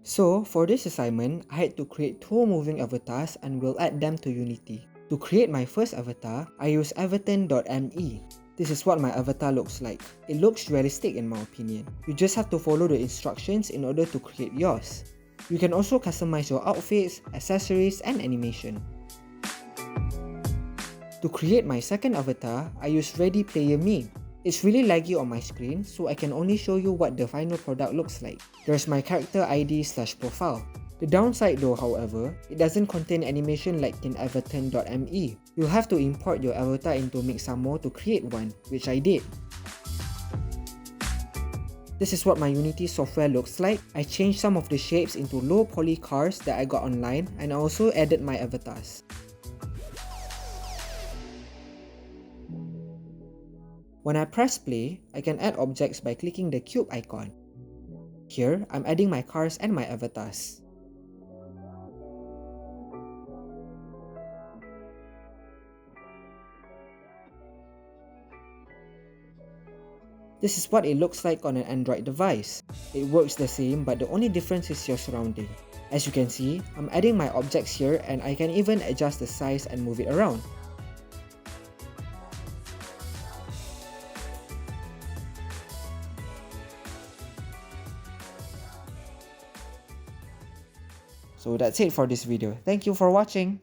So for this assignment, I had to create two moving avatars and will add them to Unity. To create my first avatar, I use everton.me. This is what my avatar looks like. It looks realistic in my opinion. You just have to follow the instructions in order to create yours. You can also customize your outfits, accessories, and animation. To create my second avatar, I use Ready Player Me. It's really laggy on my screen, so I can only show you what the final product looks like. There's my character ID/profile. The downside though, however, it doesn't contain animation like in everton.me. You'll have to import your avatar into Mixamo to create one, which I did. This is what my Unity software looks like. I changed some of the shapes into low poly cars that I got online, and I also added my avatars. When I press play, I can add objects by clicking the cube icon. Here, I'm adding my cars and my avatars. This is what it looks like on an Android device. It works the same, but the only difference is your surrounding. As you can see, I'm adding my objects here and I can even adjust the size and move it around. So that's it for this video. Thank you for watching.